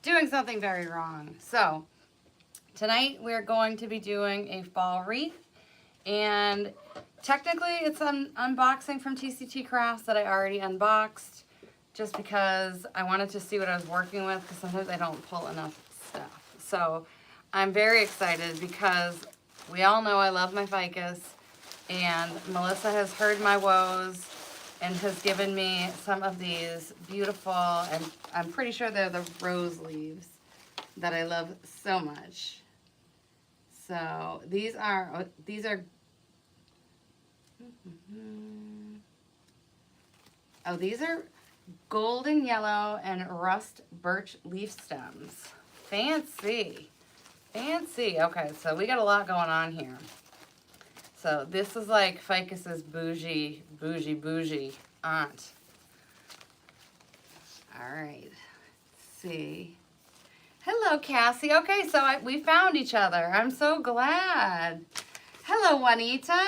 doing something very wrong. So tonight we're going to be doing a fall wreath, and technically it's an unboxing from TCT Crafts that I already unboxed just because I wanted to see what I was working with, because sometimes I don't pull enough stuff. So I'm very excited because we all know I love my ficus, and Melissa has heard my woes and has given me some of these beautiful, and I'm pretty sure they're the rose leaves that I love so much. So these are golden yellow and rust birch leaf stems. Fancy. Fancy. Okay, so we got a lot going on here. So this is like ficus's bougie aunt. All right. Let's see. Hello, Cassie. Okay, so we found each other. I'm so glad. Hello, Juanita.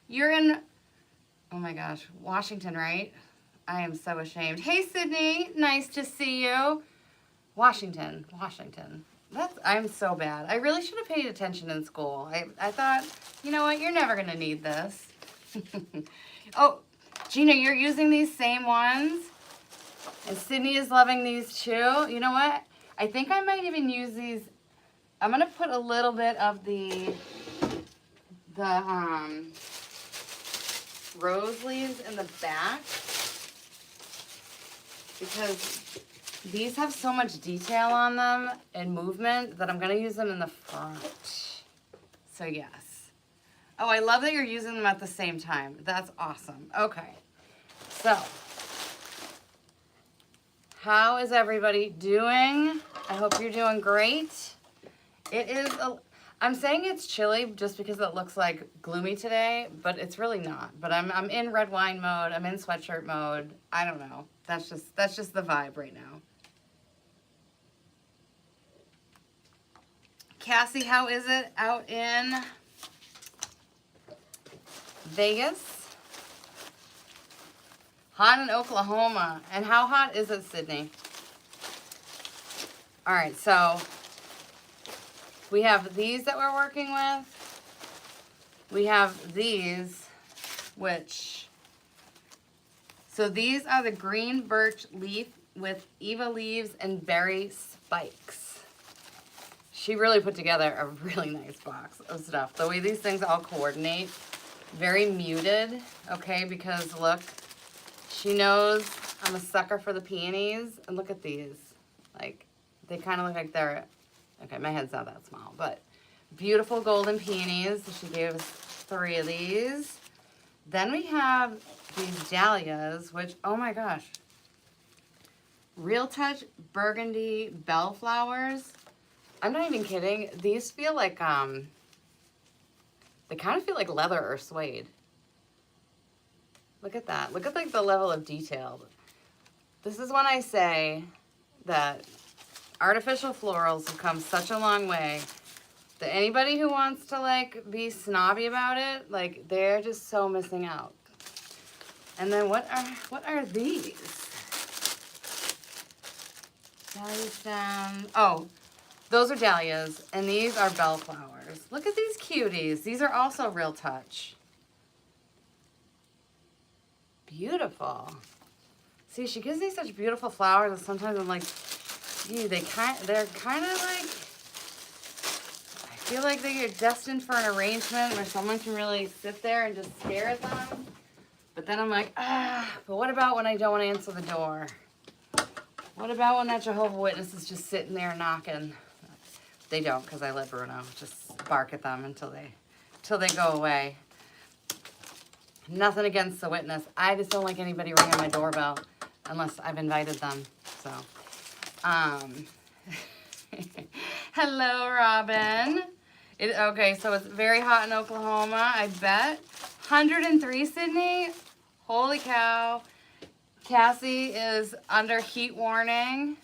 You're in, oh my gosh, Washington, right? I am so ashamed. Hey, Sydney. Nice to see you. Washington. I'm so bad. I really should have paid attention in school. I thought, you know what, you're never going to need this. Oh, Gina, you're using these same ones? And Sydney is loving these too. You know what? I think I might even use these. I'm going to put a little bit of the rose leaves in the back, because these have so much detail on them and movement that I'm going to use them in the front. So yes. Oh, I love that you're using them at the same time. That's awesome. Okay. So, how is everybody doing? I hope you're doing great. It is, I'm saying it's chilly just because it looks like gloomy today, but it's really not. But I'm in red wine mode. I'm in sweatshirt mode. I don't know. That's just the vibe right now. Cassie, how is it out in Vegas? Hot in Oklahoma. And how hot is it, Sydney? All right, so we have these that we're working with. We have these, so these are the green birch leaf with Eva leaves and berry spikes. She really put together a really nice box of stuff. The way these things all coordinate, very muted, okay, because look, she knows I'm a sucker for the peonies, and look at these. Like, they kind of look like they're, okay, my head's not that small, but beautiful golden peonies. So she gave us 3 of these. Then we have these dahlias, which, oh my gosh, Real Touch Burgundy Bellflowers. I'm not even kidding. These feel like, they kind of feel like leather or suede. Look at that. Look at like the level of detail. This is when I say that artificial florals have come such a long way that anybody who wants to like be snobby about it, like they're just so missing out. And then what are these? Dahlia stem. Oh, those are dahlias, and these are bellflowers. Look at these cuties. These are also Real Touch. Beautiful. See, she gives me such beautiful flowers, and sometimes I'm like, gee, they're kind of like, I feel like they're destined for an arrangement where someone can really sit there and just stare at them. But then I'm like, but what about when I don't want to answer the door? What about when that Jehovah's Witness is just sitting there knocking? They don't, because I let Bruno just bark at them until they go away. Nothing against the witness. I just don't like anybody ringing my doorbell unless I've invited them. So, hello, Robin. Okay, so it's very hot in Oklahoma, I bet. 103, Sydney. Holy cow. Cassie is under heat warning.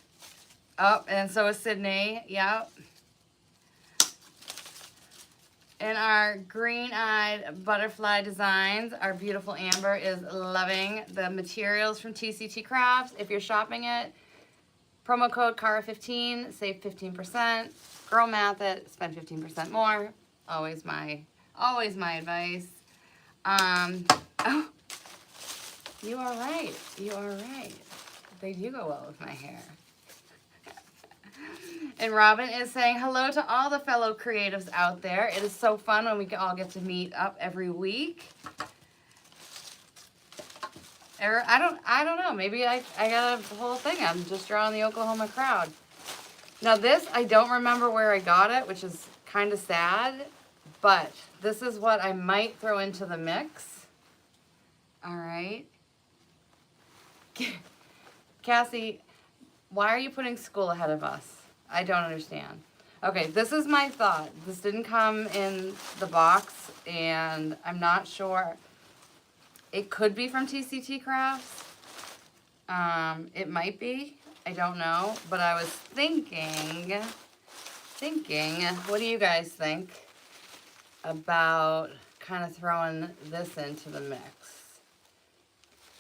Oh, and so is Sydney. Yep. And our green-eyed butterfly designs, our beautiful Amber is loving the materials from TCT Crafts. If you're shopping it, Promo code Cara15, save 15%. Girl math it, spend 15% more. Always my advice. Oh, you are right. You are right. They do go well with my hair. And Robin is saying hello to all the fellow creatives out there. It is so fun when we all get to meet up every week. I don't know. Maybe I got a whole thing. I'm just drawing the Oklahoma crowd. Now this, I don't remember where I got it, which is kind of sad. But this is what I might throw into the mix. All right. Cassie, why are you putting school ahead of us? I don't understand. Okay, this is my thought. This didn't come in the box, and I'm not sure. It could be from TCT Crafts. It might be. I don't know. But I was thinking, what do you guys think about kind of throwing this into the mix?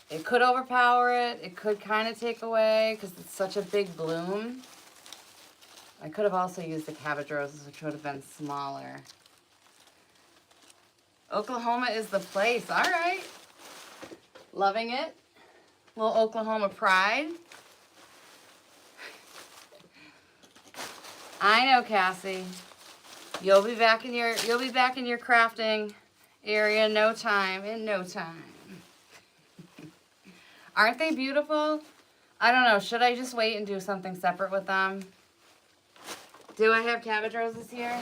It could overpower it. It could kind of take away because it's such a big bloom. I could have also used the cabbage roses, which would have been smaller. Oklahoma is the place. All right. Loving it. Little Oklahoma pride. I know, Cassie. You'll be back in your crafting area in no time. Aren't they beautiful? I don't know. Should I just wait and do something separate with them? Do I have cabbage roses here?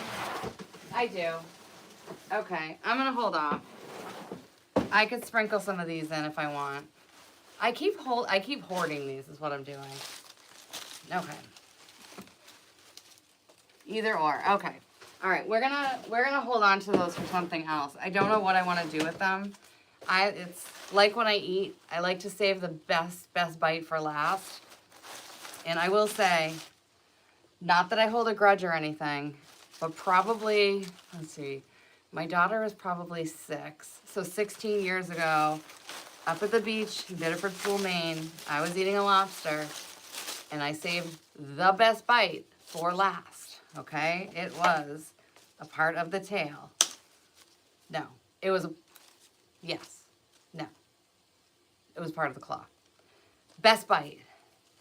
I do. Okay. I'm going to hold off. I could sprinkle some of these in if I want. I keep hoarding these is what I'm doing. Okay. Either or. Okay. All right. We're gonna hold on to those for something else. I don't know what I want to do with them. It's like when I eat, I like to save the best bite for last. And I will say, not that I hold a grudge or anything, but probably, let's see, my daughter was probably 6. So 16 years ago, up at the beach in Biddeford Pool, Maine, I was eating a lobster, and I saved the best bite for last, okay? It was a part of the tail. No, it was, yes, no. It was part of the claw. Best bite.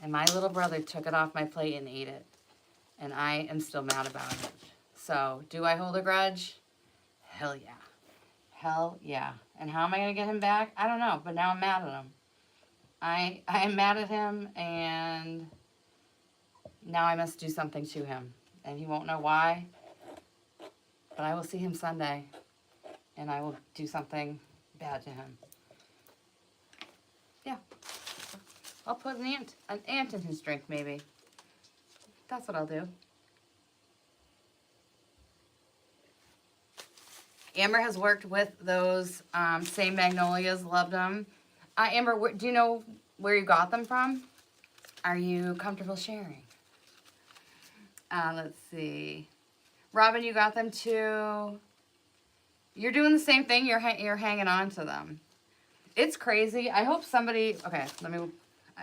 And my little brother took it off my plate and ate it. And I am still mad about it. So, do I hold a grudge? Hell yeah. Hell yeah. And how am I going to get him back? I don't know, but now I'm mad at him. I am mad at him, and now I must do something to him. And he won't know why, but I will see him Sunday, and I will do something bad to him. Yeah. I'll put an ant in his drink, maybe. That's what I'll do. Amber has worked with those same magnolias, loved them. Amber, do you know where you got them from? Are you comfortable sharing? Let's see. Robin, you got them too. You're doing the same thing. You're hanging on to them. It's crazy. I hope somebody, okay,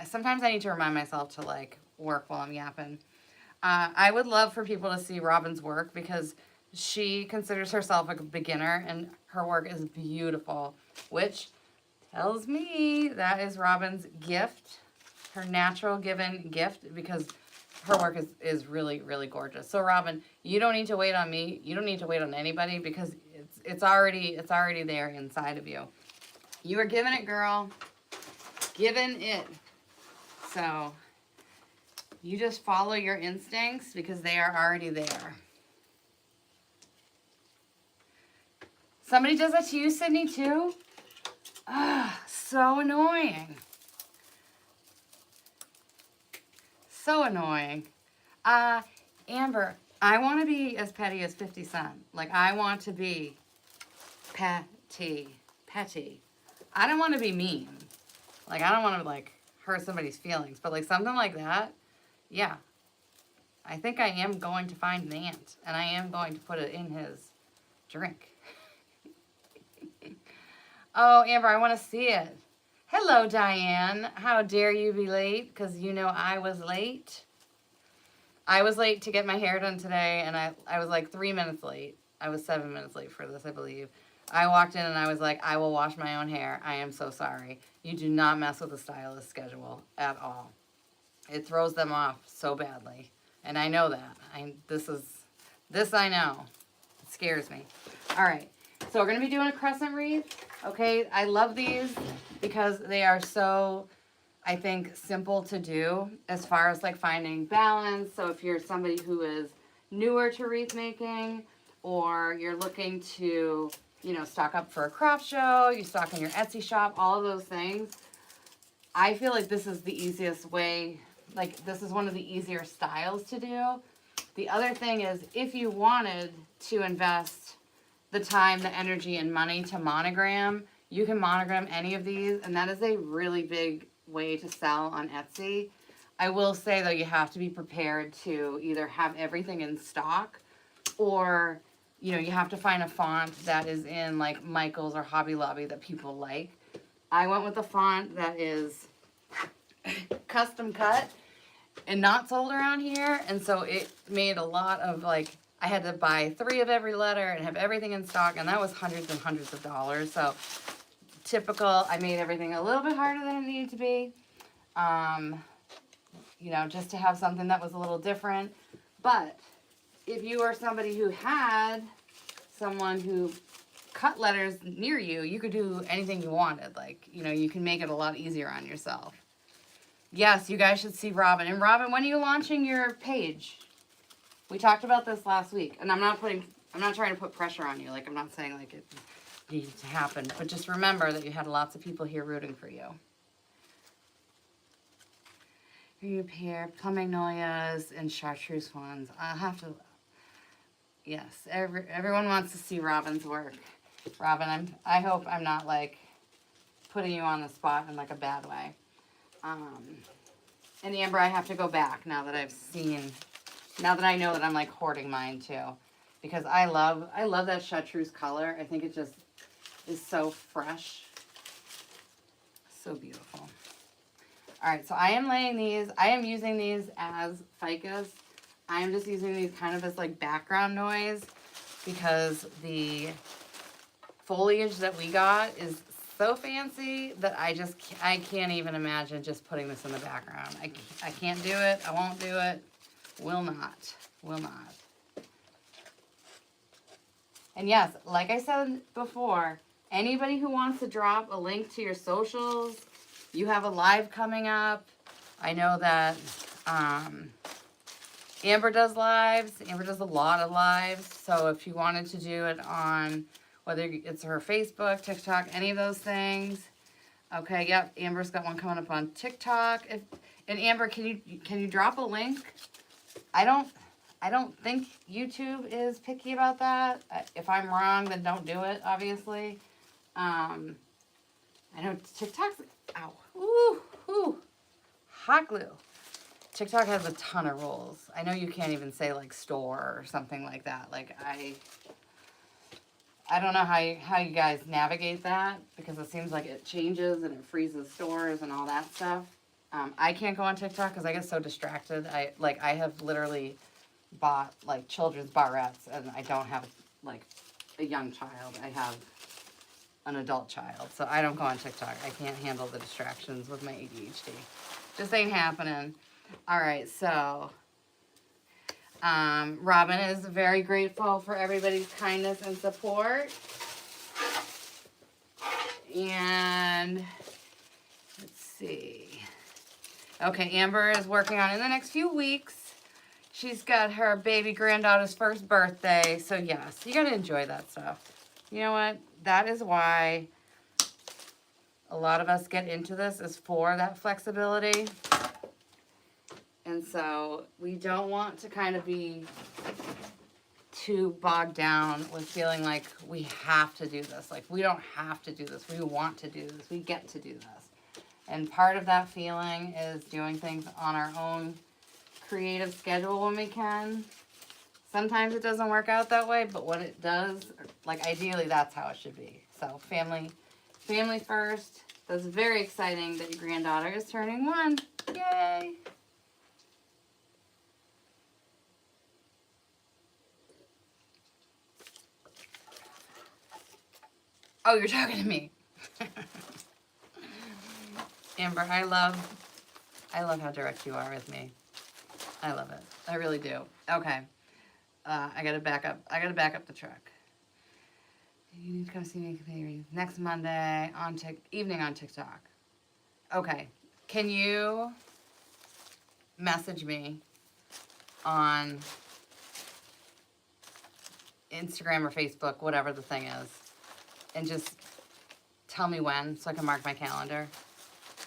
sometimes I need to remind myself to like work while I'm yapping. I would love for people to see Robin's work because she considers herself a beginner and her work is beautiful, which tells me that is Robin's gift, her natural given gift, because her work is really, really gorgeous. So Robin, you don't need to wait on me. You don't need to wait on anybody because it's already there inside of you. You are giving it, girl. Giving it. So you just follow your instincts because they are already there. Somebody does that to you, Sydney, too? Ah, so annoying. So annoying. Amber, I want to be as petty as 50 Cent. Like, I want to be petty. I don't want to be mean. Like, I don't want to, like, hurt somebody's feelings. But, like, something like that, yeah. I think I am going to find an ant. And I am going to put it in his drink. Oh, Amber, I want to see it. Hello, Diane. How dare you be late? Because you know I was late. I was late to get my hair done today, and I was like 3 minutes late. I was 7 minutes late for this, I believe. I walked in and I was like, I will wash my own hair. I am so sorry. You do not mess with the stylist schedule at all. It throws them off so badly. And I know that. This I know. It scares me. All right. So we're going to be doing a crescent wreath. Okay. I love these because they are so, I think, simple to do as far as like finding balance. So if you're somebody who is newer to wreath making, or you're looking to, you know, stock up for a craft show, you stock in your Etsy shop, all of those things, I feel like this is the easiest way, like this is one of the easier styles to do. The other thing is, if you wanted to invest the time, the energy, and money to monogram, you can monogram any of these, and that is a really big way to sell on Etsy. I will say, though, you have to be prepared to either have everything in stock, or, you know, you have to find a font that is in like Michael's or Hobby Lobby that people like. I went with a font that is custom cut and not sold around here, and so it made a lot of like, I had to buy 3 of every letter and have everything in stock, and that was hundreds and hundreds of dollars. So typical, I made everything a little bit harder than it needed to be, you know, just to have something that was a little different. But if you are somebody who had someone who cut letters near you, you could do anything you wanted. Like, you know, you can make it a lot easier on yourself. Yes, you guys should see Robin. And Robin, when are you launching your page? We talked about this last week, and I'm not trying to put pressure on you. Like, I'm not saying like it needed to happen, but just remember that you had lots of people here rooting for you. You pair plum magnolias and chartreuse ones. I'll have to. Yes, everyone wants to see Robin's work. Robin, I hope I'm not like putting you on the spot in like a bad way. And Amber, I have to go back now that I know that I'm like hoarding mine too, because I love that chartreuse color. I think it just is so fresh, so beautiful. All right, so I am using these as ficus. I am just using these kind of as like background noise, because the foliage that we got is so fancy that I can't even imagine just putting this in the background. I can't do it. I won't do it. Will not. And yes, like I said before, anybody who wants to drop a link to your socials, you have a live coming up. I know that Amber does lives. Amber does a lot of lives. So if you wanted to do it on, whether it's her Facebook, TikTok, any of those things. Okay, yep, Amber's got one coming up on TikTok. And Amber, can you drop a link? I don't think YouTube is picky about that. If I'm wrong, then don't do it, obviously. I know TikTok's, ow, ooh, hot glue. TikTok has a ton of rules. I know you can't even say like store or something like that. Like I don't know how you guys navigate that, because it seems like it changes and it freezes stores and all that stuff. I can't go on TikTok because I get so distracted. I have literally bought like children's barrettes, and I don't have like a young child. I have an adult child, so I don't go on TikTok. I can't handle the distractions with my ADHD. Just ain't happening. All right, so Robin is very grateful for everybody's kindness and support. And let's see. Okay, Amber is working on, in the next few weeks, she's got her baby granddaughter's first birthday. So yes, you gotta enjoy that stuff. You know what? That is why a lot of us get into this, is for that flexibility. And so we don't want to kind of be too bogged down with feeling like we have to do this. Like, we don't have to do this. We want to do this. We get to do this. And part of that feeling is doing things on our own creative schedule when we can. Sometimes it doesn't work out that way, but when it does, like, ideally that's how it should be. So family first. That's very exciting that your granddaughter is turning 1. Yay! Oh, you're talking to me. Amber, I love how direct you are with me. I love it. I really do. Okay. I gotta back up. I gotta back up the truck. You need to come see me next Monday on evening on TikTok. Okay. Can you message me on Instagram or Facebook, whatever the thing is, and just tell me when so I can mark my calendar?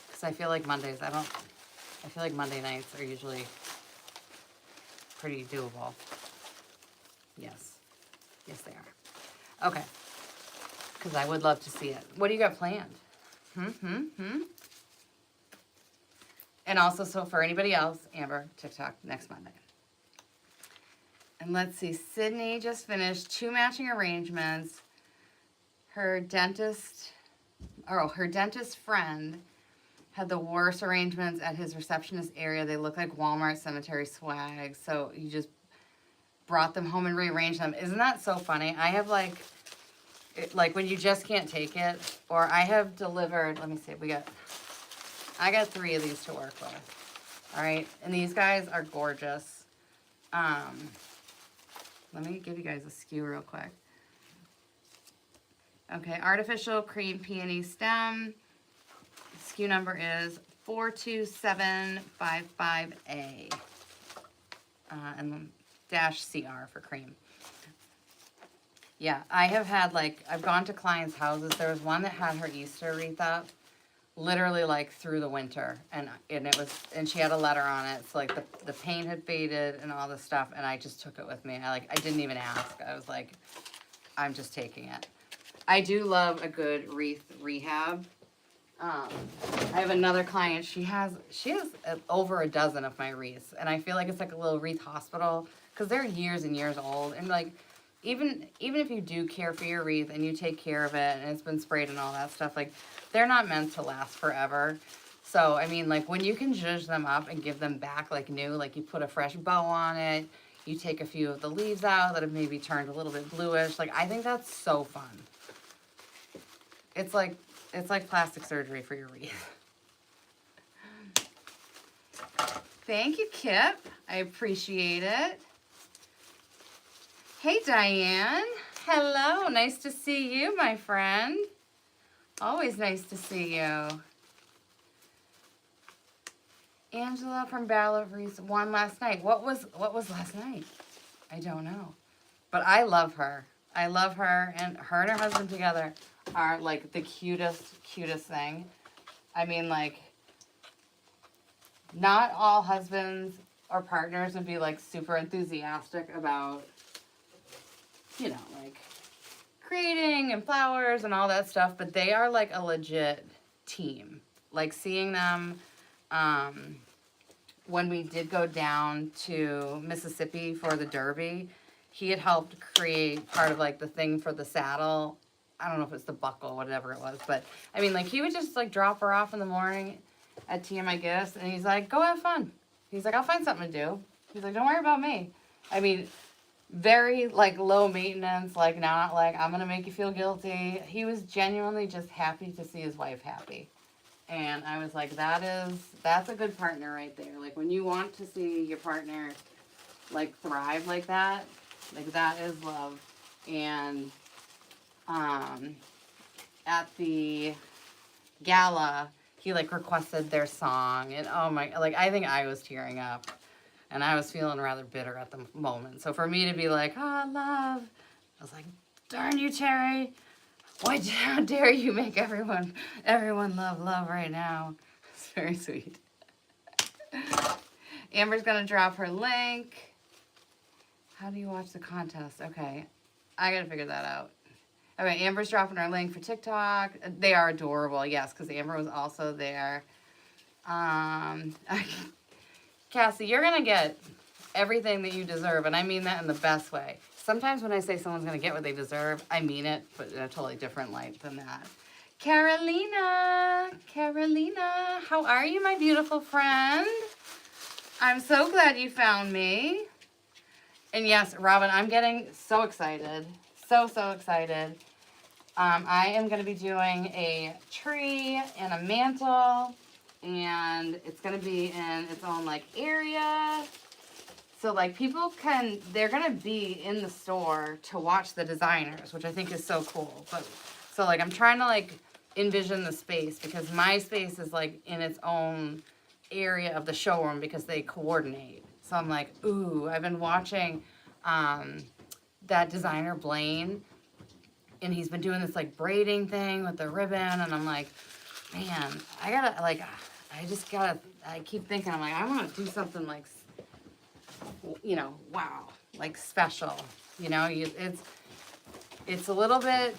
Because I feel like Mondays, I feel like Monday nights are usually pretty doable. Yes. Yes, they are. Okay. Because I would love to see it. What do you got planned? And also, so for anybody else, Amber, TikTok next Monday. And let's see, Sydney just finished 2 matching arrangements. Her dentist friend had the worst arrangements at his receptionist area. They look like Walmart cemetery swag. So you just brought them home and rearranged them. Isn't that so funny? I have like when you just can't take it, or I have delivered, let me see, I got 3 of these to work with. All right. And these guys are gorgeous. Let me give you guys a SKU real quick. Okay, artificial cream peony stem. SKU number is 42755A. And -CR for cream. Yeah, I have had I've gone to clients' houses. There was one that had her Easter wreath up, literally through the winter, and she had a letter on it. So the paint had faded and all this stuff, and I just took it with me. I didn't even ask. I was like, I'm just taking it. I do love a good wreath rehab. I have another client. She has over a dozen of my wreaths, and I feel like it's like a little wreath hospital because they're years and years old, and even if you do care for your wreath and you take care of it and it's been sprayed and all that stuff, they're not meant to last forever. So, I mean, when you can zhuzh them up and give them back new, you put a fresh bow on it, you take a few of the leaves out that have maybe turned a little bit bluish. I think that's so fun. It's like plastic surgery for your wreath. Thank you, Kip. I appreciate it. Hey, Diane. Hello. Nice to see you, my friend. Always nice to see you. Angela from Battle of Reese won last night. What was last night? I don't know. But I love her. I love her, and her husband together are the cutest thing. I mean, not all husbands or partners would be super enthusiastic about, creating and flowers and all that stuff, but they are a legit team. Seeing them, when we did go down to Mississippi for the Derby, he had helped create part of the thing for the saddle. I don't know if it's the buckle, whatever it was, but I mean, he would just drop her off in the morning at TMI Gifts, and he's like, go have fun. He's like, I'll find something to do. He's like, don't worry about me. I mean, very low maintenance, not I'm gonna make you feel guilty. He was genuinely just happy to see his wife happy. And I was like, that's a good partner right there. When you want to see your partner thrive like that is love. And at the gala, he requested their song, and oh my, I think I was tearing up. And I was feeling rather bitter at the moment. So for me to be love, I was like, darn you, Terry. How dare you make everyone love right now. It's very sweet. Amber's going to drop her link. How do you watch the contest? Okay. I got to figure that out. Okay, Amber's dropping her link for TikTok. They are adorable, yes, because Amber was also there. Cassie, you're going to get everything that you deserve, and I mean that in the best way. Sometimes when I say someone's going to get what they deserve, I mean it, but in a totally different light than that. Carolina, how are you, my beautiful friend? I'm so glad you found me. And yes, Robin, I'm getting so excited. So excited. I am going to be doing a tree and a mantle, and it's going to be in its own like area. So like they're going to be in the store to watch the designers, which I think is so cool. But so like I'm trying to like envision the space because my space is like in its own area of the showroom because they coordinate. So I'm like, ooh, I've been watching that designer Blaine, and he's been doing this like braiding thing with the ribbon, and I'm like, man, I keep thinking, I'm like, I want to do something like, you know, wow, like special, you know, it's a little bit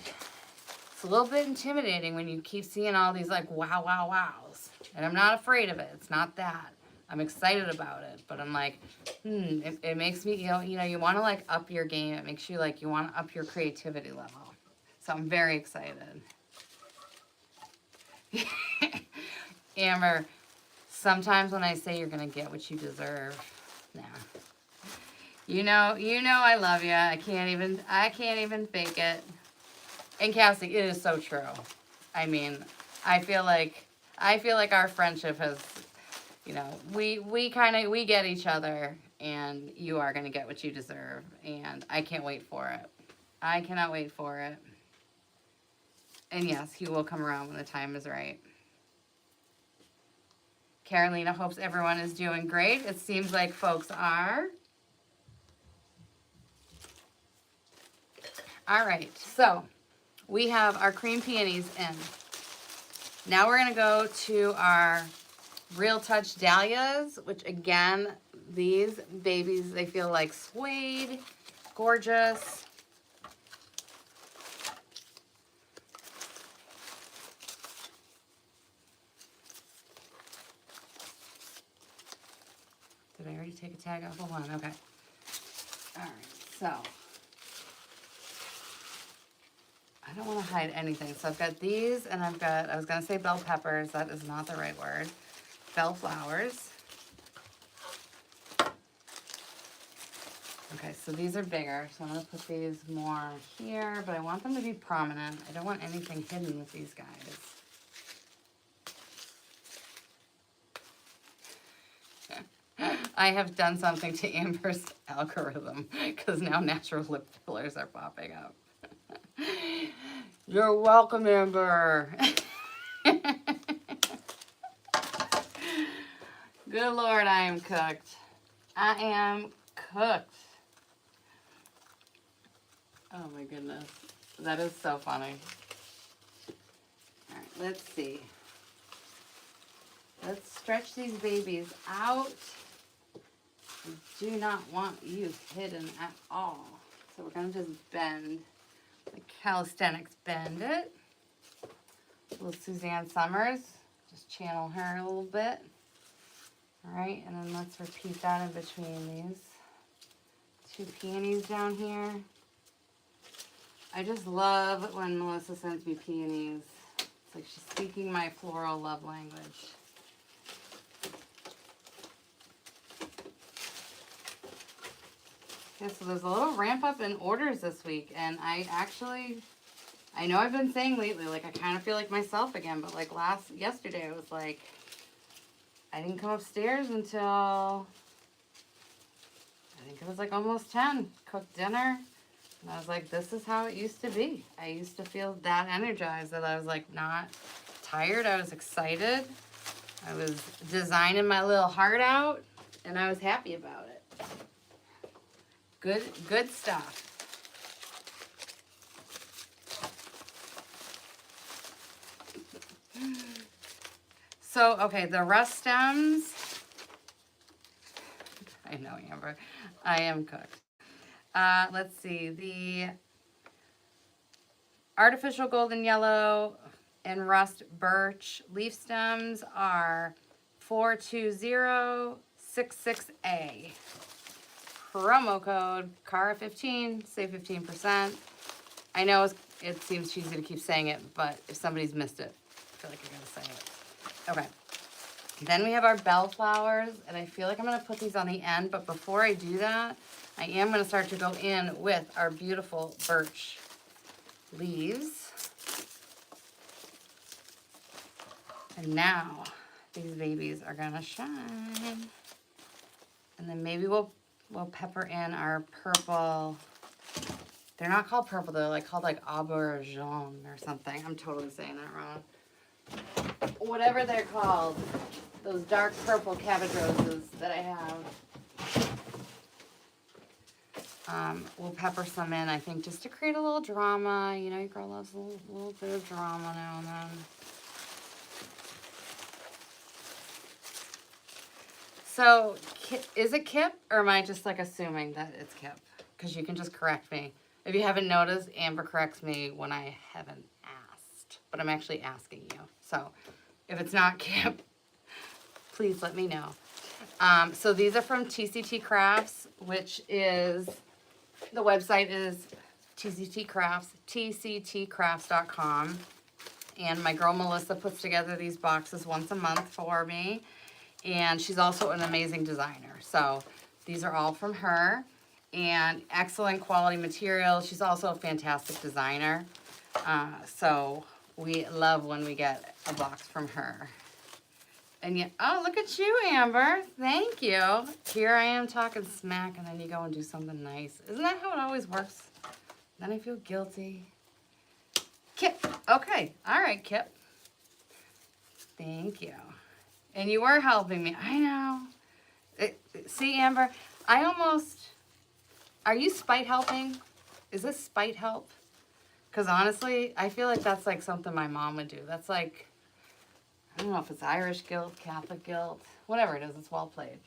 intimidating when you keep seeing all these like wow wows, and I'm not afraid of it. It's not that. I'm excited about it, but I'm like, it makes me, you know, you want to like up your game. It makes you like, you want to up your creativity level. So I'm very excited. Amber, sometimes when I say you're going to get what you deserve, nah. You know I love you. I can't even fake it. And Cassie, it is so true. I mean, I feel like our friendship has, you know, we get each other, and you are going to get what you deserve, and I can't wait for it. I cannot wait for it. And yes, he will come around when the time is right. Carolina hopes everyone is doing great. It seems like folks are. All right, so we have our cream peonies in. Now we're gonna go to our Real Touch Dahlias, which again, these babies, they feel like suede, gorgeous. Did I already take a tag off of one? Okay. All right, so I don't want to hide anything. So I've got these, and I've got, I was going to say bell peppers. That is not the right word. Bellflowers. Okay, so these are bigger. So I'm going to put these more here, but I want them to be prominent. I don't want anything hidden with these guys. I have done something to Amber's algorithm because now natural lip fillers are popping up. You're welcome, Amber. Good Lord, I am cooked. I am cooked. Oh my goodness. That is so funny. All right, let's see. Let's stretch these babies out. I do not want you hidden at all. So we're going to just bend, like calisthenics, bend it. Little Suzanne Summers, just channel her a little bit. All right, and then let's repeat that in between these two peonies down here. I just love when Melissa sends me peonies. It's like she's speaking my floral love language. Yeah, so there's a little ramp up in orders this week, and I know I've been saying lately, like I kind of feel like myself again, but like yesterday it was like, I didn't come upstairs until, I think it was like almost 10, cooked dinner, and I was like, this is how it used to be. I used to feel that energized, that I was like not tired, I was excited, I was designing my little heart out, and I was happy about it. Good stuff. So, okay, the rust stems. I know, Amber. I am cooked. Let's see. The artificial golden yellow and rust birch leaf stems are 42066A. Promo code CARA15, save 15%. I know it seems cheesy to keep saying it, but if somebody's missed it, I feel like I gotta say it. Okay. Then we have our bellflowers, and I feel like I'm gonna put these on the end, but before I do that, I am gonna start to go in with our beautiful birch leaves. And now these babies are gonna shine. And then maybe we'll pepper in our purple. They're not called purple, they're like called like aubergine or something. I'm totally saying that wrong. Whatever they're called, those dark purple cabbage roses that I have. We'll pepper some in, I think, just to create a little drama. You know, your girl loves a little bit of drama now and then. So, is it Kip, or am I just like assuming that it's Kip? Because you can just correct me. If you haven't noticed, Amber corrects me when I haven't asked, but I'm actually asking you. So, if it's not Kip, please let me know. So these are from TCT Crafts, which is, the website is TCT Crafts, tctcrafts.com. And my girl Melissa puts together these boxes once a month for me. And she's also an amazing designer. So these are all from her. And excellent quality material. She's also a fantastic designer. So we love when we get a box from her. And yet, oh, look at you, Amber. Thank you. Here I am talking smack, and then you go and do something nice. Isn't that how it always works? Then I feel guilty. Kip. Okay. All right, Kip. Thank you. And you were helping me. I know. See, Amber, I almost... Are you spite helping? Is this spite help? Because honestly, I feel like that's like something my mom would do. That's like... I don't know if it's Irish guilt, Catholic guilt, whatever it is, it's well played.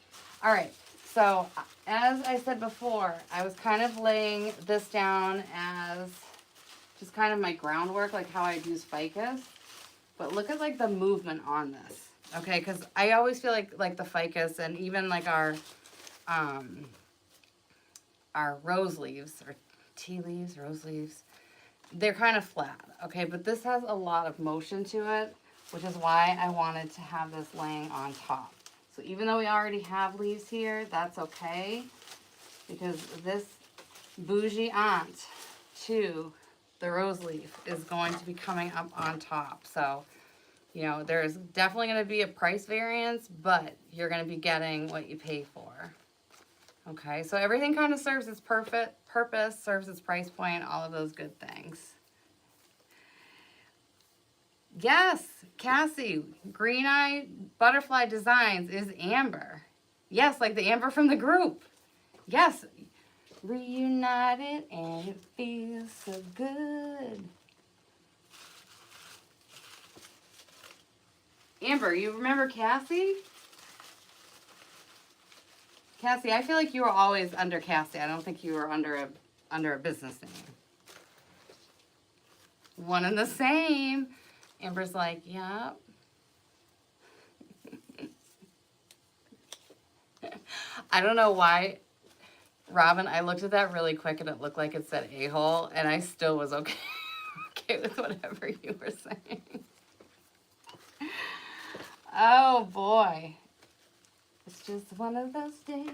All right, so as I said before, I was kind of laying this down as just kind of my groundwork, like how I do ficus. But look at like the movement on this, okay? Because I always feel like the ficus and even like our rose leaves, or tea leaves, rose leaves, they're kind of flat, okay? But this has a lot of motion to it, which is why I wanted to have this laying on top. So even though we already have leaves here, that's okay, because this bougie aunt to the rose leaf is going to be coming up on top. So, you know, there's definitely going to be a price variance, but you're going to be getting what you pay for. Okay, so everything kind of serves its purpose, serves its price point, all of those good things. Yes, Cassie, Green Eye Butterfly Designs is Amber. Yes, like the Amber from the group. Yes, reunited and it feels so good. Amber, you remember Cassie? Cassie, I feel like you were always under Cassie. I don't think you were under a business name. One and the same. Amber's like, yep. I don't know why, Robin, I looked at that really quick and it looked like it said a-hole, and I still was okay, okay with whatever you were saying. Oh, boy. It's just one of those days.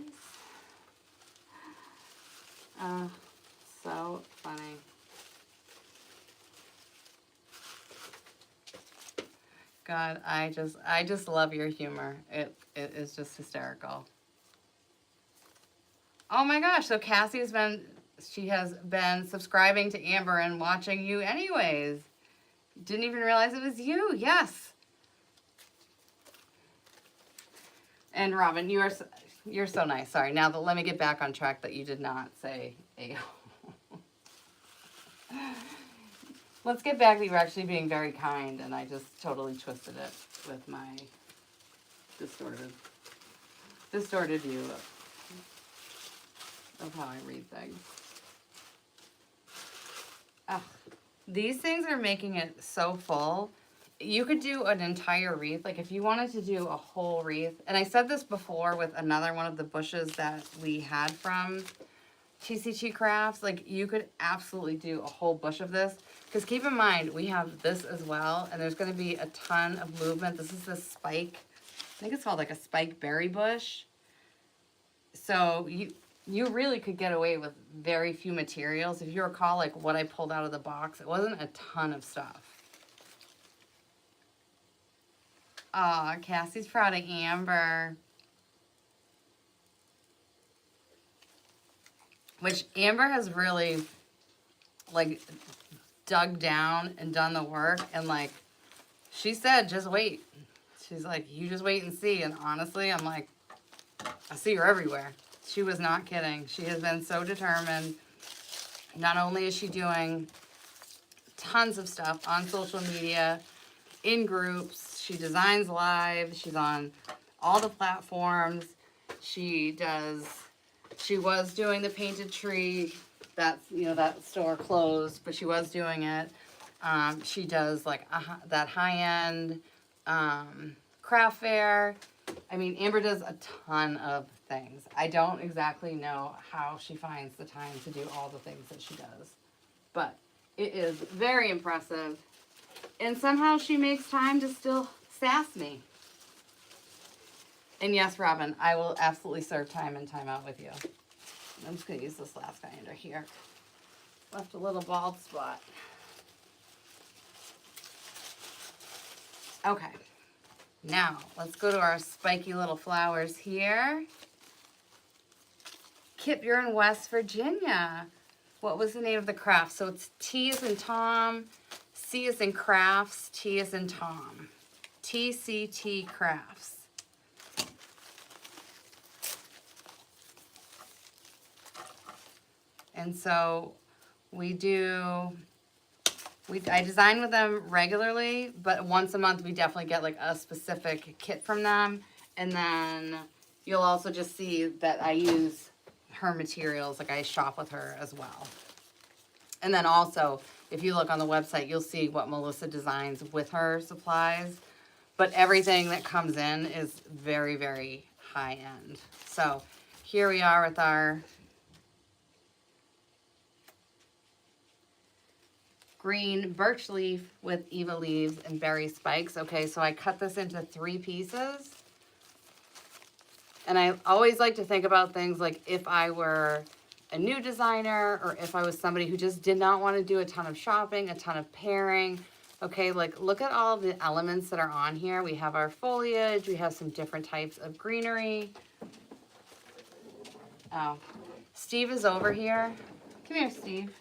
So funny. God, I just love your humor. It is just hysterical. Oh my gosh, so she has been subscribing to Amber and watching you anyways. Didn't even realize it was you. Yes. And Robin, you're so nice. Sorry. Now let me get back on track that you did not say a. Let's get back to you actually being very kind, and I just totally twisted it with my distorted view of how I read things. Ugh. These things are making it so full. You could do an entire wreath. Like if you wanted to do a whole wreath, and I said this before with another one of the bushes that we had from TCT Crafts, like you could absolutely do a whole bush of this. Because keep in mind, we have this as well, and there's going to be a ton of movement. This is the spike. I think it's called like a spike berry bush. So you really could get away with very few materials. If you recall, like what I pulled out of the box, it wasn't a ton of stuff. Aw, Cassie's proud of Amber. Which Amber has really, like, dug down and done the work. And, like, she said, just wait. She's like, you just wait and see. And honestly, I'm like, I see her everywhere. She was not kidding. She has been so determined. Not only is she doing tons of stuff on social media, in groups, she designs live, she's on all the platforms. She was doing the painted tree. That's, you know, that store closed, but she was doing it. She does like that high-end craft fair. I mean, Amber does a ton of things. I don't exactly know how she finds the time to do all the things that she does, but it is very impressive. And somehow she makes time to still sass me. And yes, Robin, I will absolutely serve time and time out with you. I'm just going to use this last guy under here. Left a little bald spot. Okay. Now, let's go to our spiky little flowers here. Kip, you're in West Virginia. What was the name of the craft? So it's T as in Tom, C as in Crafts, T as in Tom. TCT Crafts. And so I design with them regularly, but once a month we definitely get like a specific kit from them. And then you'll also just see that I use her materials, like I shop with her as well. And then also, if you look on the website, you'll see what Melissa designs with her supplies. But everything that comes in is very, very high end. So here we are with our green birch leaf with Eva leaves and berry spikes. Okay, so I cut this into 3 pieces. And I always like to think about things like if I were a new designer or if I was somebody who just did not want to do a ton of shopping, a ton of pairing. Okay, like look at all the elements that are on here. We have our foliage, we have some different types of greenery. Oh, Steve is over here. Come here, Steve.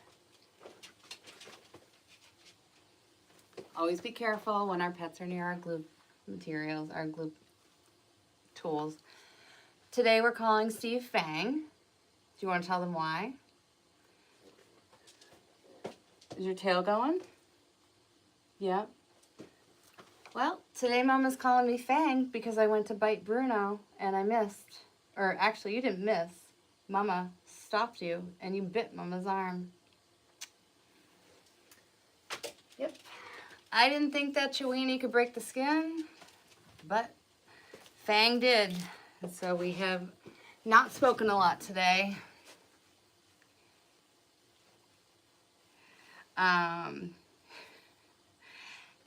Always be careful when our pets are near our glue materials, our glue tools. Today we're calling Steve Fang. Do you want to tell them why? Is your tail going? Yeah. Well, today Mama's calling me Fang because I went to bite Bruno and I missed. Or actually, you didn't miss. Mama stopped you and you bit Mama's arm. Yep. I didn't think that Chewini could break the skin, but Fang did. And so we have not spoken a lot today.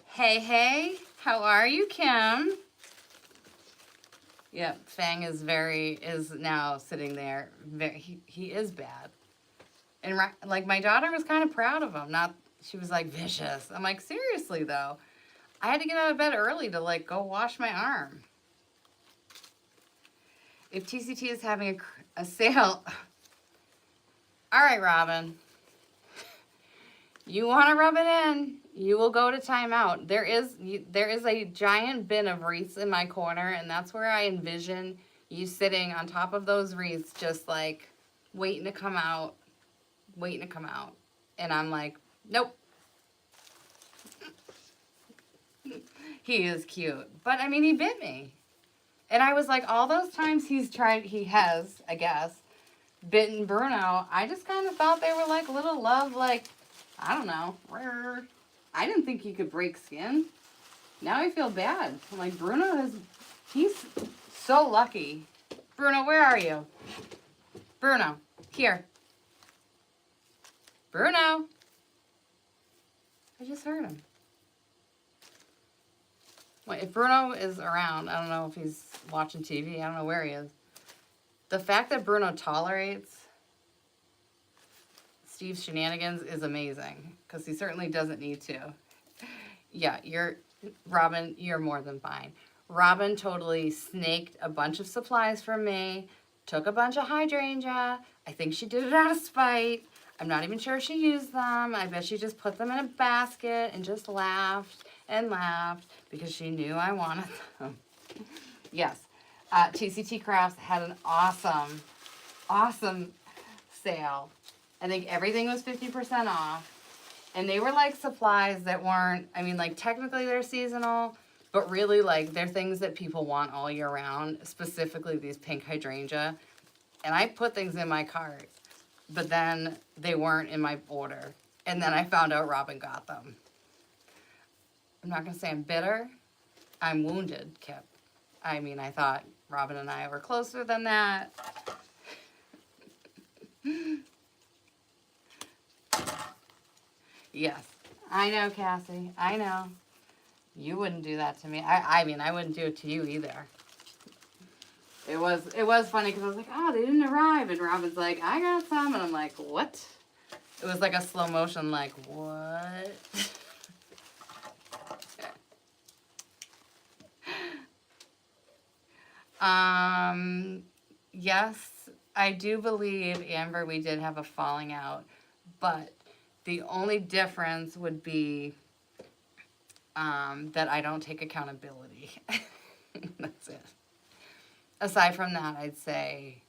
Hey, how are you, Kim? Yep, Fang is now sitting there. He is bad. And like my daughter was kind of proud of him. She was like vicious. I'm like, seriously though, I had to get out of bed early to like go wash my arm. If TCT is having a sale, all right, Robin, you want to rub it in, you will go to timeout. There is a giant bin of wreaths in my corner, and that's where I envision you sitting on top of those wreaths, just like waiting to come out. And I'm like, nope. He is cute. But I mean, he bit me. And I was like, all those times he has, I guess, bitten Bruno, I just kind of thought they were like little love, like, I don't know. I didn't think he could break skin. Now I feel bad. I'm like, he's so lucky. Bruno, where are you? Bruno, here. Bruno. I just heard him. Well, if Bruno is around, I don't know if he's watching TV. I don't know where he is. The fact that Bruno tolerates Steve's shenanigans is amazing, because he certainly doesn't need to. Yeah, Robin, you're more than fine. Robin totally snaked a bunch of supplies from me, took a bunch of hydrangea. I think she did it out of spite. I'm not even sure she used them. I bet she just put them in a basket and just laughed and laughed because she knew I wanted them. Yes, TCT Crafts had an awesome, awesome sale. I think everything was 50% off. And they were like supplies that weren't, I mean, like technically they're seasonal, but really like they're things that people want all year round, specifically these pink hydrangea. And I put things in my cart, but then they weren't in my order. And then I found out Robin got them. I'm not going to say I'm bitter. I'm wounded, Kip. I mean, I thought Robin and I were closer than that. Yes, I know, Cassie. I know. You wouldn't do that to me. I mean, I wouldn't do it to you either. It was funny because I was like, oh, they didn't arrive. And Robin's like, I got some. And I'm like, what? It was like a slow motion, like, what? Yes, I do believe, Amber, we did have a falling out. But the only difference would be that I don't take accountability. That's it. Aside from that, I'd say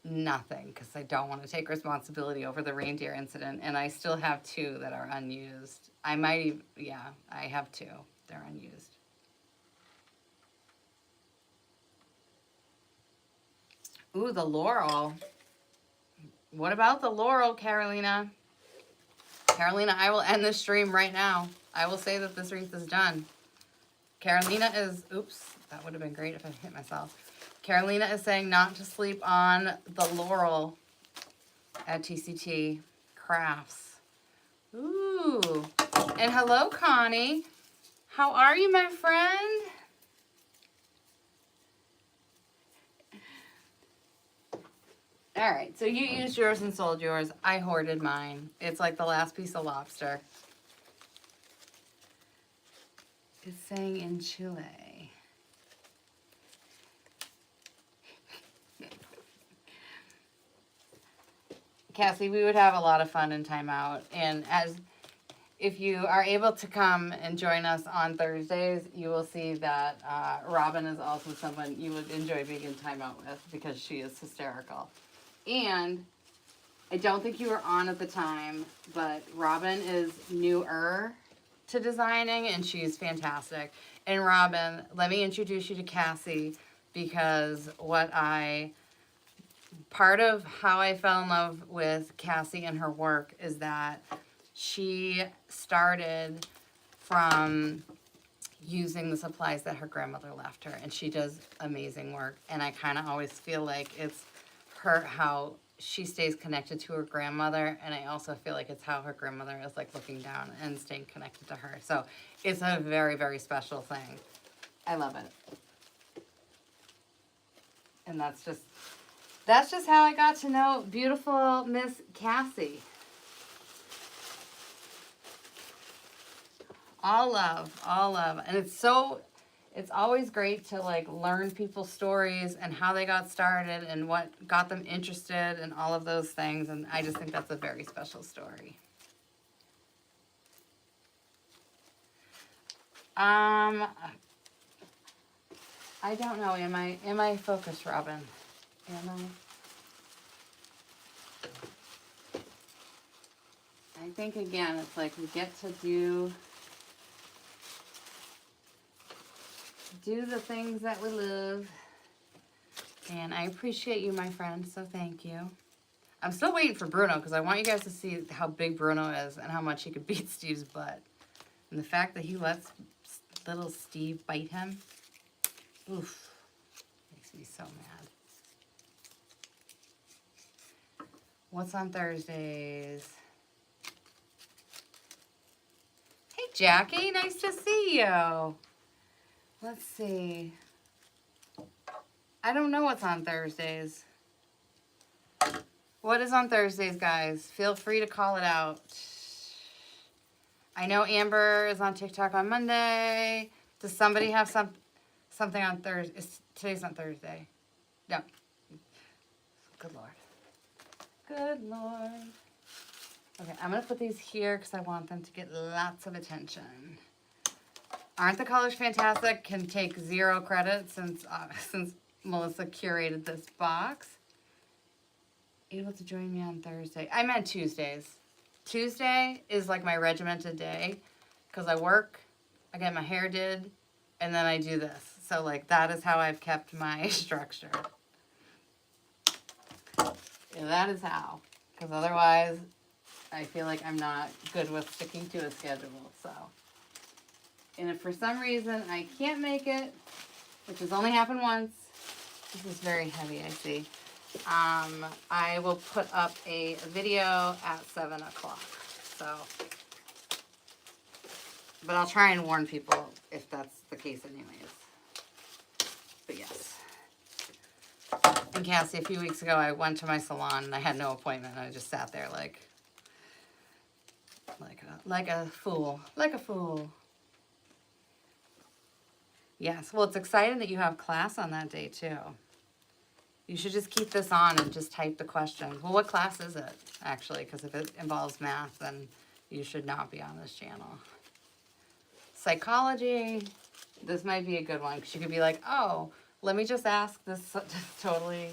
nothing because I don't want to take responsibility over the reindeer incident. And I still have 2 that are unused. I might even, yeah, I have 2. They're unused. Ooh, the laurel. What about the laurel, Carolina? Carolina, I will end this stream right now. I will say that this wreath is done. Carolina is, oops, that would have been great if I hit myself. Carolina is saying not to sleep on the laurel at TCT Crafts. Ooh, and hello, Connie. How are you, my friend? All right, so you used yours and sold yours. I hoarded mine. It's like the last piece of lobster. It's saying in Chile. Cassie, we would have a lot of fun in timeout. And if you are able to come and join us on Thursdays, you will see that Robin is also someone you would enjoy being in timeout with because she is hysterical. And I don't think you were on at the time, but Robin is newer to designing and she's fantastic. And Robin, let me introduce you to Cassie because part of how I fell in love with Cassie and her work is that she started from using the supplies that her grandmother left her, and she does amazing work. And I kind of always feel like it's how she stays connected to her grandmother, and I also feel like it's how her grandmother is like looking down and staying connected to her. So it's a very, very special thing. I love it. And that's just how I got to know beautiful Miss Cassie. All love. And it's always great to like learn people's stories and how they got started and what got them interested and all of those things. And I just think that's a very special story. I don't know. Am I focused, Robin? Am I think again, it's like we get to do the things that we love. And I appreciate you, my friend, so thank you. I'm still waiting for Bruno because I want you guys to see how big Bruno is and how much he could beat Steve's butt. And the fact that he lets little Steve bite him, oof, makes me so mad. What's on Thursdays? Hey, Jackie, nice to see you. Let's see. I don't know what's on Thursdays. What is on Thursdays, guys? Feel free to call it out. I know Amber is on TikTok on Monday. Does somebody have something on Thursday? Today's not Thursday. No. Good Lord. Good Lord. Okay, I'm going to put these here because I want them to get lots of attention. Aren't the colors fantastic? Can take 0 credit since Melissa curated this box. Able to join me on Thursday. I meant Tuesdays. Tuesday is like my regimented day because I work, I get my hair did, and then I do this. So like that is how I've kept my structure. Yeah, that is how. Because otherwise, I feel like I'm not good with sticking to a schedule. So, and if for some reason I can't make it, which has only happened once, this is very heavy, I see. I will put up a video at 7 o'clock. So, but I'll try and warn people if that's the case anyways. But yes. And Cassie, a few weeks ago, I went to my salon and I had no appointment. I just sat there like a fool. Like a fool. Yes, well, it's exciting that you have class on that day too. You should just keep this on and just type the question. Well, what class is it, actually? Because if it involves math, then you should not be on this channel. Psychology, this might be a good one. Because you could be like, oh, let me just ask this totally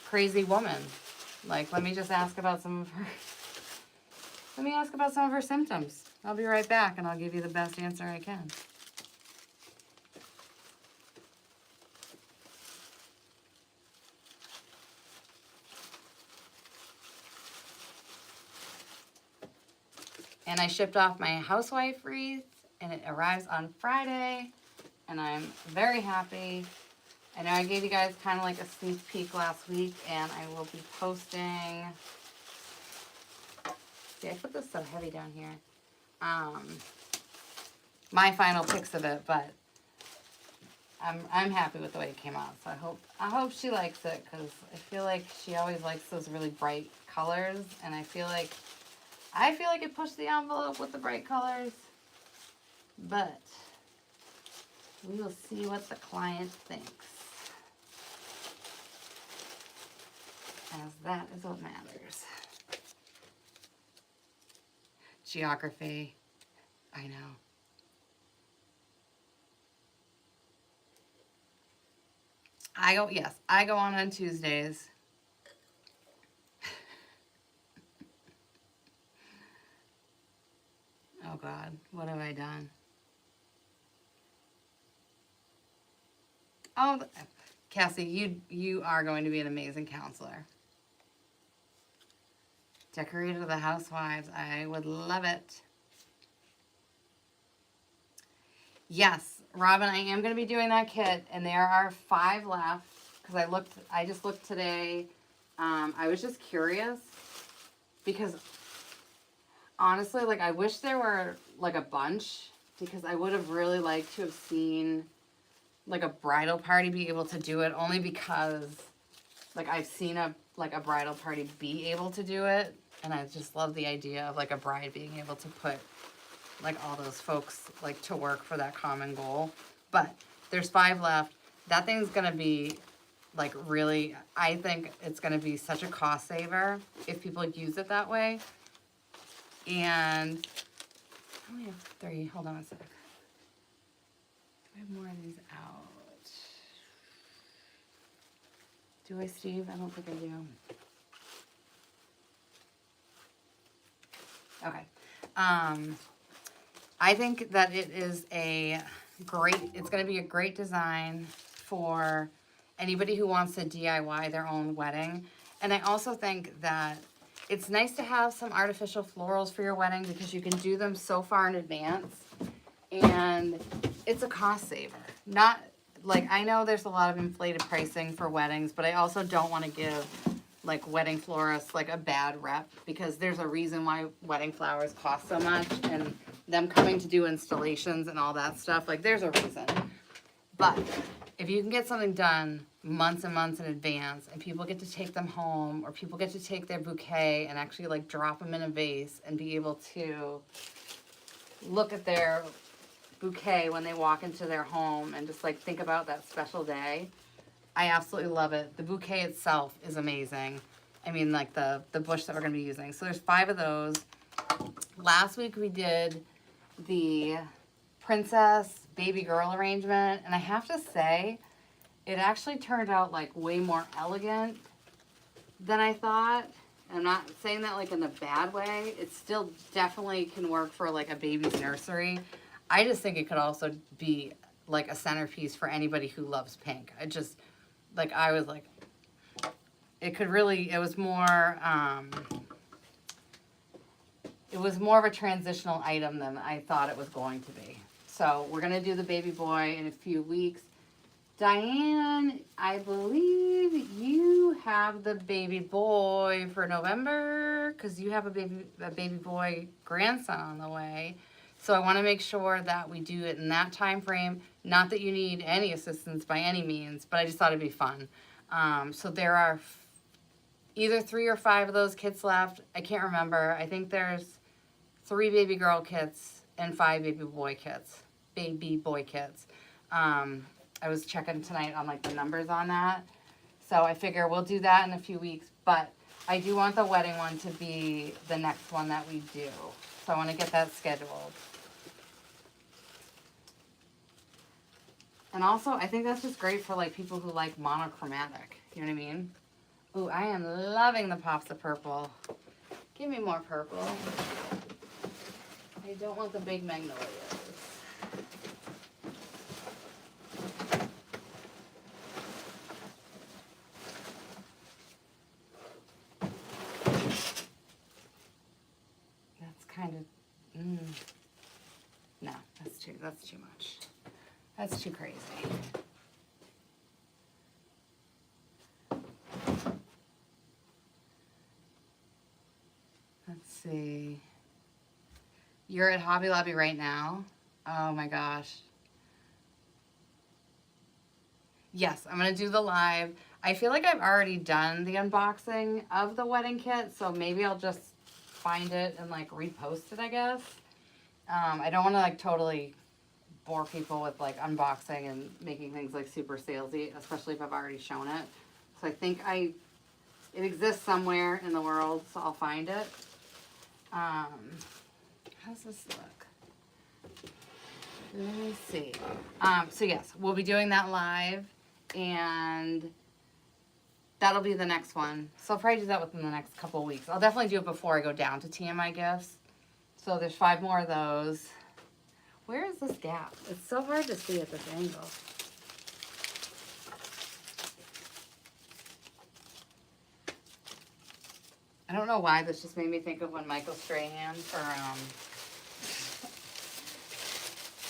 crazy woman. Like, let me just ask about some of her... Let me ask about some of her symptoms. I'll be right back, and I'll give you the best answer I can. And I shipped off my housewife wreath, and it arrives on Friday, and I'm very happy. I know I gave you guys kind of like a sneak peek last week, and I will be posting... See, I put this so heavy down here. My final pics of it, but I'm happy with the way it came out. So I hope she likes it, because I feel like she always likes those really bright colors, and I feel like it pushed the envelope with the bright colors, but we will see what the client thinks, as that is what matters. Geography, I know. I go on Tuesdays. Oh God, what have I done? Oh, Cassie, you are going to be an amazing counselor. Decorator of the Housewives, I would love it. Yes, Robin, I am going to be doing that kit, and there are 5 left, because I just looked today. I was just curious, because honestly, like, I wish there were, like, a bunch, because I would have really liked to have seen, like, a bridal party be able to do it, only because, like, I've seen a bridal party be able to do it, and I just love the idea of, like, a bride being able to put, like, all those folks, like, to work for that common goal. But there's 5 left. That thing's going to be, like, really, I think it's going to be such a cost saver if people use it that way. And I only have 3. Hold on a sec. Do I have more of these out? Do I, Steve? I don't think I do. Okay. I think that it is it's going to be a great design for anybody who wants to DIY their own wedding. And I also think that it's nice to have some artificial florals for your wedding, because you can do them so far in advance, and it's a cost saver. Not, like, I know there's a lot of inflated pricing for weddings, but I also don't want to give, like, wedding florists, like, a bad rep, because there's a reason why wedding flowers cost so much, and them coming to do installations and all that stuff, like, there's a reason. But if you can get something done months and months in advance, and people get to take them home, or people get to take their bouquet and actually, like, drop them in a vase and be able to look at their bouquet when they walk into their home and just like think about that special day. I absolutely love it. The bouquet itself is amazing. I mean, like the bush that we're going to be using. So there's 5 of those. Last week we did the princess baby girl arrangement, and I have to say it actually turned out like way more elegant than I thought. I'm not saying that like in a bad way. It still definitely can work for like a baby's nursery. I just think it could also be like a centerpiece for anybody who loves pink. I just, like, I was like, it could really, it was more of a transitional item than I thought it was going to be. So we're gonna do the baby boy in a few weeks. Diane, I believe you have the baby boy for November because you have a baby boy grandson on the way. So I want to make sure that we do it in that time frame. Not that you need any assistance by any means, but I just thought it'd be fun. So there are either 3 or 5 of those kits left. I can't remember. I think there's 3 baby girl kits and 5 baby boy kits. I was checking tonight on like the numbers on that. So I figure we'll do that in a few weeks, but I do want the wedding one to be the next one that we do. So I want to get that scheduled. And also, I think that's just great for like people who like monochromatic. You know what I mean? Ooh, I am loving the pops of purple. Give me more purple. I don't want the big magnolias. That's kind of, no, that's too much. That's too crazy. Let's see. You're at Hobby Lobby right now? Oh my gosh. Yes, I'm going to do the live. I feel like I've already done the unboxing of the wedding kit, so maybe I'll just find it and like repost it, I guess. I don't want to like totally bore people with like unboxing and making things like super salesy, especially if I've already shown it. So I think it exists somewhere in the world, so I'll find it. How does this look? Let me see. So yes, we'll be doing that live, and that'll be the next one. So I'll probably do that within the next couple of weeks. I'll definitely do it before I go down to TMI gifts. So there's 5 more of those. Where is this gap? It's so hard to see at this angle. I don't know why this just made me think of when Michael Strahan for,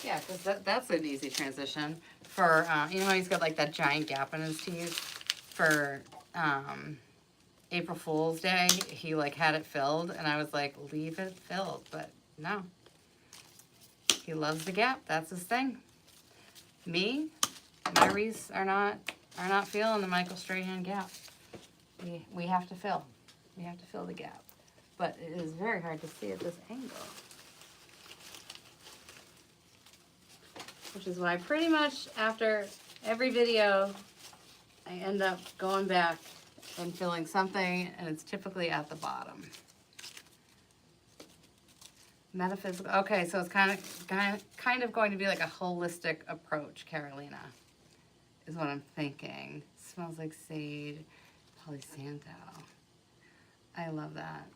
yeah, because that's an easy transition. For, you know, he's got like that giant gap in his teeth. For April Fool's Day, he like had it filled, and I was like, leave it filled, but no. He loves the gap. That's his thing. Me, my Wreaths are not feeling the Michael Strahan gap. We have to fill. We have to fill the gap. But it is very hard to see at this angle. Which is why pretty much after every video, I end up going back and filling something, and it's typically at the bottom. Metaphysical. Okay, so it's kind of going to be like a holistic approach, Carolina, is what I'm thinking. Smells like sage, Palisanto. I love that.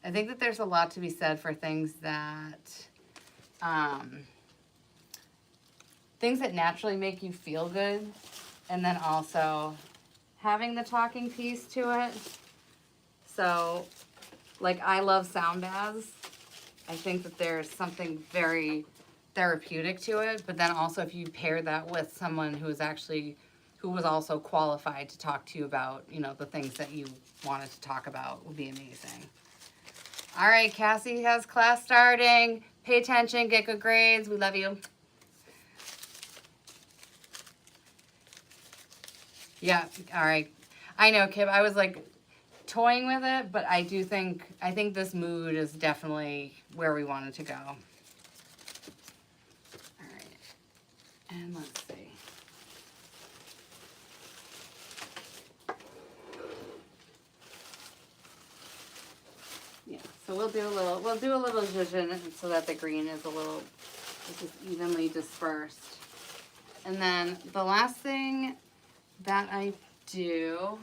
I think that there's a lot to be said for things that naturally make you feel good, and then also having the talking piece to it. So, like, I love sound baths. I think that there's something very therapeutic to it, but then also if you pair that with someone who was also qualified to talk to you about, you know, the things that you wanted to talk about, would be amazing. All right, Cassie has class starting. Pay attention, get good grades. We love you. Yeah, all right. I know, Kib, I was like toying with it, but I think this mood is definitely where we wanted to go. And let's see. Yeah, so we'll do a little zhuzh so that the green is just evenly dispersed. And then the last thing that I do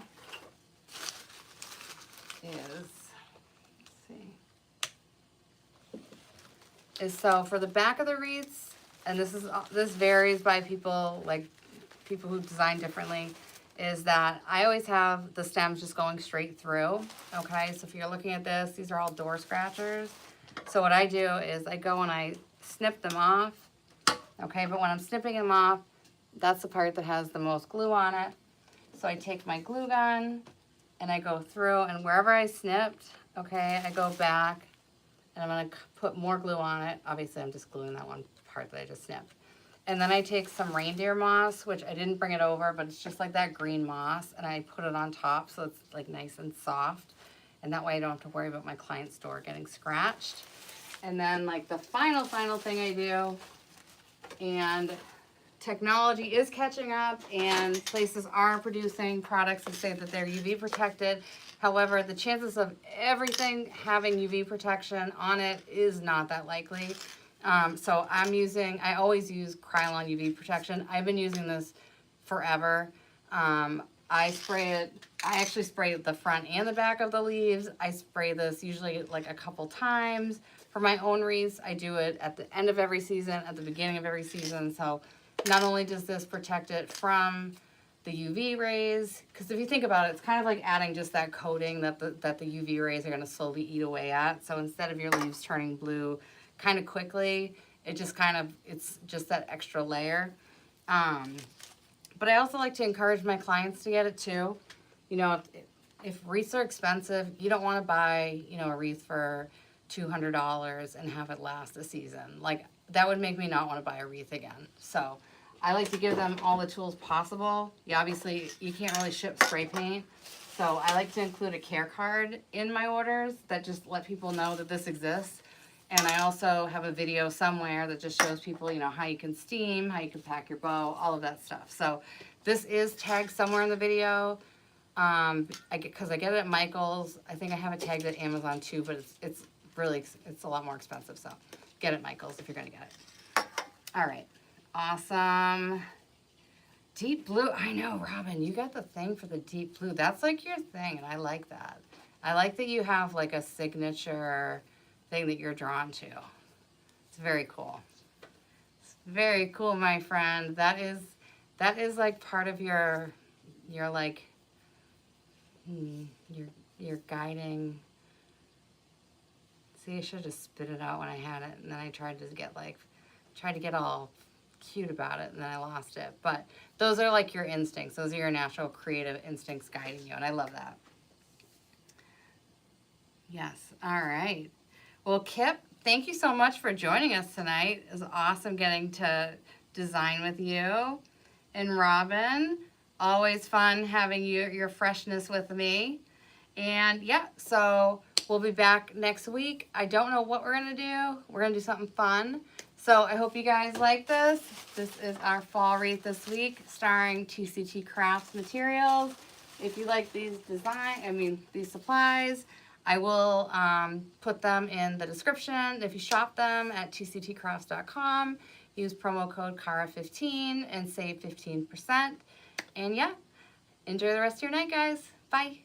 is so for the back of the wreaths, and this varies by people, like people who design differently, is that I always have the stems just going straight through. Okay, so if you're looking at this, these are all door scratchers. So what I do is I go and I snip them off. Okay, but when I'm snipping them off, that's the part that has the most glue on it. So I take my glue gun and I go through, and wherever I snipped, okay, I go back and I'm gonna put more glue on it. Obviously I'm just gluing that one part that I just snipped. And then I take some reindeer moss, which I didn't bring it over, but it's just like that green moss, and I put it on top so it's like nice and soft. And that way I don't have to worry about my client's door getting scratched. And then like the final thing I do, and technology is catching up and places are producing products that say that they're UV protected. However, the chances of everything having UV protection on it is not that likely. So I always use Krylon UV protection. I've been using this forever. I actually spray the front and the back of the leaves. I spray this usually like a couple times. For my own wreaths, I do it at the end of every season, at the beginning of every season. So not only does this protect it from the UV rays, because if you think about it, it's kind of like adding just that coating that the UV rays are going to slowly eat away at. So instead of your leaves turning blue kind of quickly, it's just that extra layer. But I also like to encourage my clients to get it too. You know, if wreaths are expensive, you don't want to buy, you know, a wreath for $200 and have it last a season. Like, that would make me not want to buy a wreath again. So I like to give them all the tools possible. Obviously, you can't really ship spray paint. So I like to include a care card in my orders that just let people know that this exists. And I also have a video somewhere that just shows people, you know, how you can steam, how you can pack your bow, all of that stuff. So this is tagged somewhere in the video. Because I get it at Michael's. I think I have it tagged at Amazon too, but it's a lot more expensive. So get it at Michael's if you're going to get it. All right. Awesome. Deep blue. I know, Robin, you got the thing for the deep blue. That's like your thing, and I like that. I like that you have like a signature thing that you're drawn to. It's very cool. It's very cool, my friend. That is like part of your like your guiding. See, I should have spit it out when I had it, and then I tried to get all cute about it, and then I lost it. But those are like your instincts. Those are your natural creative instincts guiding you, and I love that. Yes. All right. Well, Kip, thank you so much for joining us tonight. It was awesome getting to design with you. And Robin, always fun having your freshness with me. And yeah, so we'll be back next week. I don't know what we're going to do. We're going to do something fun. So I hope you guys like this. This is our fall wreath this week, starring TCT Crafts materials. If you like these these supplies, I will put them in the description. If you shop them at tctcrafts.com, use promo code KARA15 and save 15%. And yeah, enjoy the rest of your night, guys. Bye.